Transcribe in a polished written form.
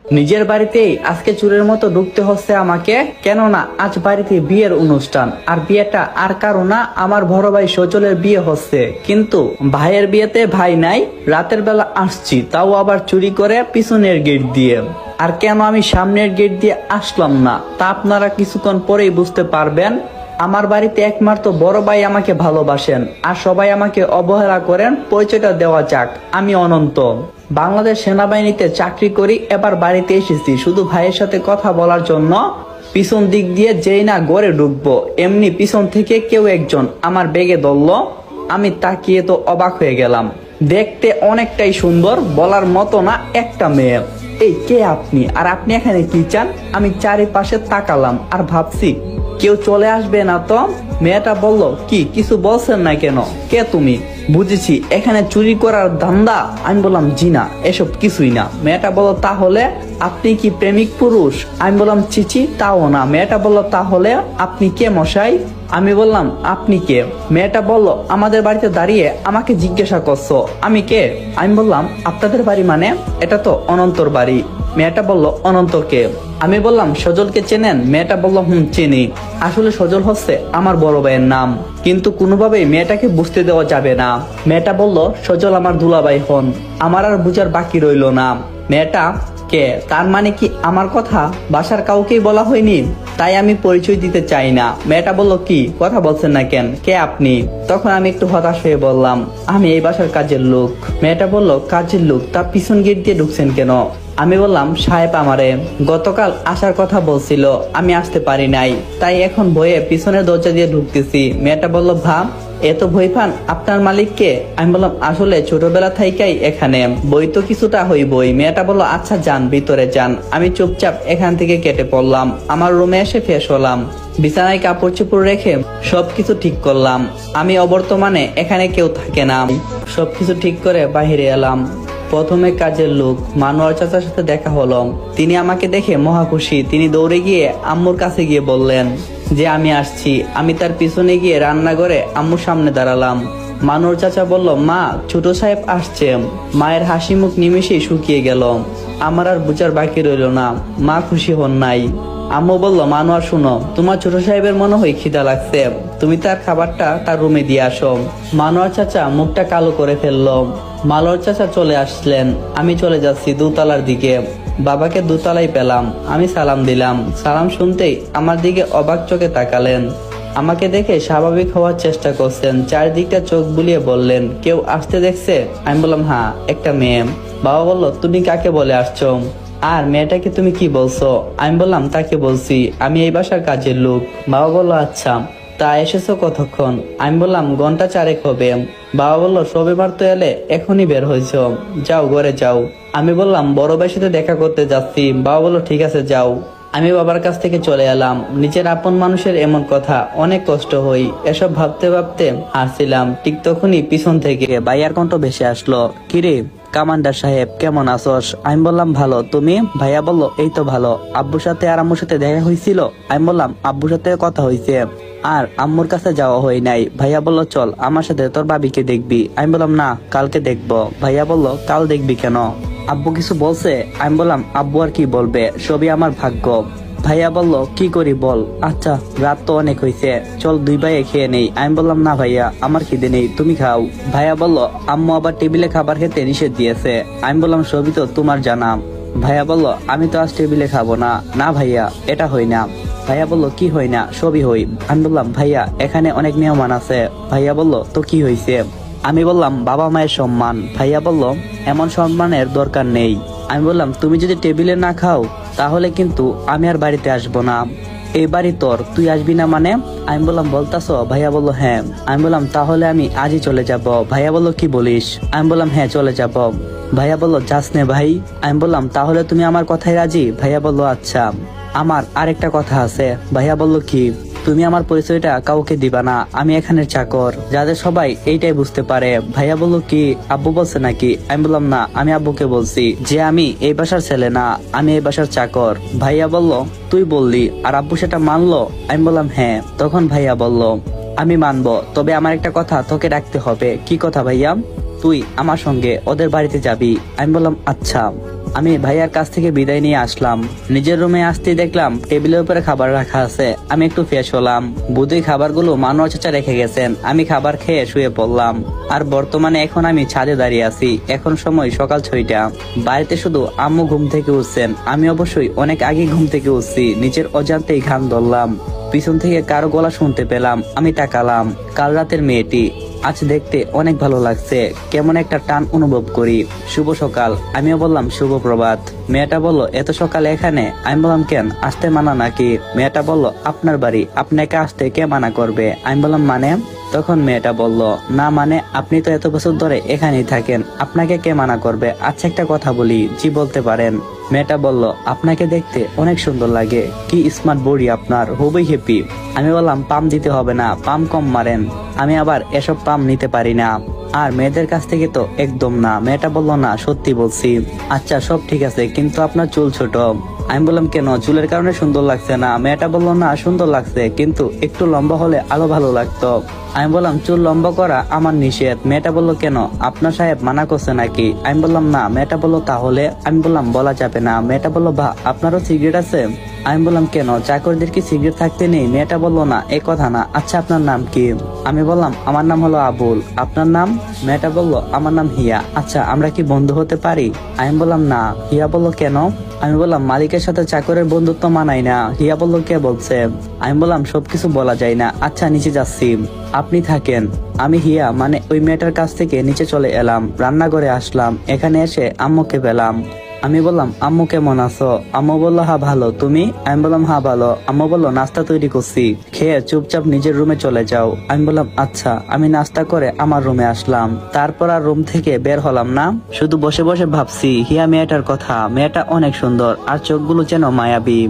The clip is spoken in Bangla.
নিজের বাড়িতেই আজকে চোরের মতো ঢুকতে হচ্ছে আমাকে, কেননা আজ বাড়িতে বিয়ের অনুষ্ঠান। আর বিয়েটা আর কারো না, আমার বড় ভাই সজলের বিয়ে হচ্ছে। কিন্তু ভাইয়ের বিয়েতে ভাই নাই, রাতের বেলা আসছি, তাও আবার চুরি করে পিছনের গেট দিয়ে। আর কেন আমি সামনের গেট দিয়ে আসলাম না তা আপনারা কিছুক্ষণ পরেই বুঝতে পারবেন। আমার বাড়িতে একমাত্র বড় ভাই আমাকে ভালোবাসেন, আর সবাই আমাকে অবহেলা করেন। পরিচয়টা দেওয়া যাক, আমি অনন্ত, বাংলাদেশ সেনাবাহিনীতে চাকরি করি। এবার বাড়িতে এসেছি শুধু ভাইয়ের সাথে কথা বলার জন্য। পিছন দিক দিয়ে যেই না ঘরে ঢুকবো, এমনি পিছন থেকে কেউ একজন আমার ব্যাগে ধরলো। আমি তাকিয়ে তো অবাক হয়ে গেলাম। দেখতে অনেকটাই সুন্দর, বলার মতো না একটা মেয়ে। এই কে আপনি, আর আপনি এখানে কি চান? আমি চারিপাশে তাকালাম আর ভাবছি কেউ চলে আসবে না তো। মেয়েটা বলল, কি কিছু বলছেন না কেন? কে তুমি? বুঝেছি এখানে চুরি করার ধান্দা। আমি বললাম জি না, এসব কিছুই না। মেয়েটা বলল, তাহলে আপনি কি প্রেমিক পুরুষ? আমি বললাম চিচি, তাও না। মেয়েটা বলল, তাহলে আপনি কে মশাই? আমি বললাম আপনি কে? মেয়েটা বলল, আমাদের বাড়িতে দাঁড়িয়ে আমাকে জিজ্ঞাসা করছো আমি কে? আমি বললাম আপনাদের বাড়ি মানে? এটা তো অনন্তর বাড়ি। মেয়েটা বলল, অনন্ত কে? আমি বললাম সজলকে চেনেন? মেয়েটা বলল, চিনি। আসলে সজল হচ্ছে আমার বড় ভাইয়ের নাম, কিন্তু কোনোভাবেই মেয়েটাকে বুঝতে দেওয়া যাবে না। মেয়েটা বলল, সজল আমার দুলাভাই হন। আমার আর বুঝার বাকি রইল না মেয়েটা কে। তার মানে কি আমার কথা বাসার কাউকেই বলা হয়নি? তাই আমি পরিচয় দিতে চাই না। মেয়েটা বলল, কি কথা বলছেন না কেন? কে আপনি? তখন আমি একটু হতাশ হয়ে বললাম, আমি এই বাসার কাজের লোক। মেয়েটা বলল, কাজের লোক? তা পিছন গেট দিয়ে ঢুকছেন কেন? আমি বললাম, সাহেব আমারে গতকাল আসার কথা বলছিল, আমি আসতে পারি নাই, তাই এখন ভয়ে পিছনের দরজা দিয়ে ঢুকতেছি। মেয়েটা বলল, ভাব এত ভয় পান আপনার মালিককে? আমি বললাম, আসলে ছোটবেলা থাইকাই এখানে বই তো কিছুটা হইবই। মেয়েটা বলল, আচ্ছা যান, ভিতরে যান। আমি চুপচাপ এখান থেকে কেটে পড়লাম। আমার রুমে এসে ফ্রেশ হলাম, বিছানায় কাপড় চোপড় রেখে সবকিছু ঠিক করলাম। আমি অবর্তমানে এখানে কেউ থাকে না। সবকিছু ঠিক করে বাহিরে এলাম। প্রথমে কাজের লোক মানোয়ার চাচার সাথে দেখা হলো। তিনি আমাকে দেখে মহা খুশি। তিনি দৌড়ে গিয়ে আম্মুর কাছে গিয়ে বললেন যে আমি আসছি। আমি তার পিছনে গিয়ে রান্নাঘরে আম্মুর সামনে দাঁড়ালাম। মানোয়ার চাচা বলল, মা, ছোট সাহেব আসছে। মায়ের হাসি মুখ নিমেষেই শুকিয়ে গেল। আমার আর বুঝার বাকি রইল না, মা খুশি হন নাই। আম্মু বলল, মানোয়ার শুনো, তোমার ছোট সাহেবের মনে হয় খিদা লাগছে, তুমি তার খাবারটা তার রুমে দিয়ে আসো। মানোয়ার চাচা মুখটা কালো করে ফেললো। মানোয়ার চাচা চলে আসলেন। আমি চলে যাচ্ছি দোতলার দিকে। বাবাকে দোতলায় পেলাম। আমি সালাম দিলাম। সালাম শুনতেই আমার দিকে অবাক চোখে তাকালেন। আমাকে দেখে স্বাভাবিক হওয়ার চেষ্টা করছেন। চারিদিকটা চোখ বুলিয়ে বললেন, কেউ আসতে দেখছে? আমি বললাম, হ্যাঁ, একটা মেয়ে। বাবা বলল, তুমি কাকে বলে আসছো? আর মেয়েটাকে তুমি কি বলছো? আমি বললাম, তাকে বলছি আমি এই বাসার কাজের লোক। বাবা বলল, আচ্ছা, তা এসেছো কতক্ষণ? আমি বললাম, ঘন্টা চারেক হবে। বাবা বলল, সবেবার তো এলে, এখনই বের হয়েছ, যাও ঘরে যাও। আমি বললাম, বড় ভাইয়ের সাথে দেখা করতে যাচ্ছি। বাবা বলল, ঠিক আছে যাও। আমি বাবার কাছ থেকে চলে এলাম। নিজের আপন মানুষের এমন কথা অনেক কষ্ট হই। এসব ভাবতে ভাবতে হাসছিলাম। ঠিক তখনই পিছন থেকে ভাইয়ার কণ্ঠ ভেসে আসলো, কিরে কামান্ডার সাহেব, কেমন আছোস? আমি বললাম, ভালো, তুমি? ভাইয়া বলল, এই তো ভালো। আব্বুর সাথে আর আম্মুর সাথে দেখা হয়েছিল? আমি বললাম, আব্বুর সাথে কথা হয়েছে, আর আম্মুর কাছে যাওয়া হয় নাই। ভাইয়া বলল, চল আমার সাথে, তোর ভাবিকে দেখবি। আমি বললাম, না, কালকে দেখবো। ভাইয়া বলল, কাল দেখবি কেন? আব্বু কিছু বলছে? আমি বললাম, আব্বু আর কি বলবে, সবই আমার ভাগ্য। ভাইয়া বলল, কি করি বল? আচ্ছা, রাত তো অনেক হয়েছে, চল দুই ভাইয়ে খেয়ে নেই। আমি বললাম, না ভাইয়া, আমার খিদে নেই, তুমি খাও। ভাইয়া বলল, আম্মু আবার টেবিলে খাবার খেতে নিষেধ দিয়েছে। আমি বললাম, সবই তো তোমার জানা। ভাইয়া বলল, আমি তো আজ টেবিলে খাবো না। না ভাইয়া, এটা হয় না। ভাইয়া বলল, কি হয় না? সবই হই। আমি বললাম, ভাইয়া এখানে অনেক মেহমান আছে। ভাইয়া বলল, তো কি হয়েছে? আমি বললাম, বাবা মায়ের সম্মান। ভাইয়া বলল, এমন সম্মানের দরকার নেই। আমি বললাম, তুমি যদি টেবিলে না খাও তাহলে কিন্তু আমি আর বাড়িতে আসবো না। এই বাড়ি তোর, তুই আসবি না মানে? আমি বললাম, বলতাছো? ভাইয়া বলল, হ্যাঁ। আমি বললাম, তাহলে আমি আজই চলে যাব। ভাইয়া বলল, কি বলিস? আমি বললাম, হ্যাঁ, চলে যাব। ভাইয়া বলল, যাস নে ভাই। আমি বললাম, তাহলে তুমি আমার কথায় রাজি? ভাইয়া বলল, আচ্ছা। আমার আরেকটা কথা আছে। ভাইয়া বলল, কি? তুমি আমার পরিচয়টা কাউকে দিবা না, আমি এখানের চাকর, যাতে সবাই এইটাই বুঝতে পারে। ভাইয়া বলল, কি আব্বু বলছে নাকি? আমি বললাম, না, আমি আব্বুকে বলছি যে আমি এই বাসার ছেলে না, আমি এই বাসার চাকর। ভাইয়া বলল, তুই বললি আর আব্বু সেটা মানলো? আমি বললাম, হ্যাঁ। তখন ভাইয়া বলল, আমি মানবো, তবে আমার একটা কথা তোকে রাখতে হবে। কি কথা ভাইয়া? তুই আমার সঙ্গে ওদের বাড়িতে যাবি। আমি বললাম, আচ্ছা। আমি ভাইয়ার কাছ থেকে বিদায় নিয়ে আসলাম। নিজের রুমে আসতেই দেখলাম টেবিলের উপরে খাবার রাখা আছে। আমি একটু ফ্রেশ হলাম, বুধুই খাবারগুলো মানু চাচা রেখে গেছেন। আমি খাবার খেয়ে শুয়ে পড়লাম। আর বর্তমানে এখন আমি ছাদে দাঁড়িয়ে আছি। এখন সময় সকাল 6টা। বাড়িতে শুধু আম্মু ঘুম থেকে উঠছেন। আমি অবশ্যই অনেক আগে ঘুম থেকে উঠছি। নিজের অজান্তেই ঘাম ধরলাম। পিছন থেকে কারো গলা শুনতে পেলাম। আমি তাকালাম, কাল রাতের মেয়েটি। আজ দেখতে অনেক ভালো লাগছে, কেমন একটা টান অনুভব করি। শুভ সকাল। আমিও বললাম শুভ প্রভাত। মেয়েটা বলল এত সকালে এখানে? আমি বললাম কেন, আসতে মানা নাকি? মেয়েটা বলল আপনার বাড়ি, আপনাকে আসতে কে মানা করবে? আমি বললাম মানে? তখন মেয়েটা বলল না মানে আপনি তো এত বছর ধরে এখানেই থাকেন, আপনাকে কে মানা করবে? আচ্ছা একটা কথা বলি। জি বলতে পারেন। মেয়েটা বলল আপনাকে দেখতে অনেক সুন্দর লাগে, কি স্মার্ট বডি আপনার, খুবই হ্যাপি। আমি বললাম পাম দিতে হবে না, পাম কম মারেন, আমি আবার এসব পাম নিতে পারি না, আর মেয়েদের কাছ থেকে তো একদম না। মেয়েটা বলল না সত্যি বলছি। আচ্ছা সব ঠিক আছে, কিন্তু আপনার চুল ছোট। আমি বললাম কেন, চুলের কারণে সুন্দর লাগছে না? মেয়েটা বলল না সুন্দর লাগছে, কিন্তু একটু লম্বা হলে আরো ভালো লাগতো। আমি বললাম চুল লম্বা করা আমার নিষেধ। মেয়েটা বলল কেন, আপনার সাহেব মানা করছে নাকি? আমি বললাম না। মেয়েটা বলল তাহলে? আমি বললাম বলা যাবে না। মেয়েটা বলল বাহ, আপনারও সিগারেট আছে? আমি বললাম কেন, চাকরদের কি সিগারেট থাকতে নেই? মেয়েটা বলল না এ কথা না। আচ্ছা আপনার নাম কি? আমি বললাম আমার নাম হলো আবুল। আপনার নাম? মেয়েটা বলল আমার নাম হিয়া। আচ্ছা আমরা কি বন্ধু হতে পারি? আমি বললাম না। হিয়া বলল কেন? আমি বললাম মালিকের সাথে চাকরের বন্ধুত্ব মানাই না। হিয়া বলল কে বলছে? আমি বললাম সবকিছু বলা যায় না। আচ্ছা নিচে যাচ্ছি, আপনি থাকেন। আমি হিয়া মানে ওই মেয়েটার কাছ থেকে নিচে চলে এলাম, রান্নাঘরে আসলাম। এখানে এসে আম্মুকে পেলাম। আমি বললাম আম্মু কেমন আছো? আম্মু বললো হ্যাঁ ভালো, তুমি? আমি বললাম হ্যাঁ ভালো। আম্মু বললো নাস্তা তৈরি করছি, খেয়ে চুপচাপ নিজের রুমে চলে যাও। আমি বললাম আচ্ছা। আমি নাস্তা করে আমার রুমে আসলাম। তারপর আর রুম থেকে বের হলাম না, শুধু বসে বসে ভাবছি হিয়া মেয়েটার কথা। মেয়েটা অনেক সুন্দর, আর চোখগুলো যেন মায়াবী।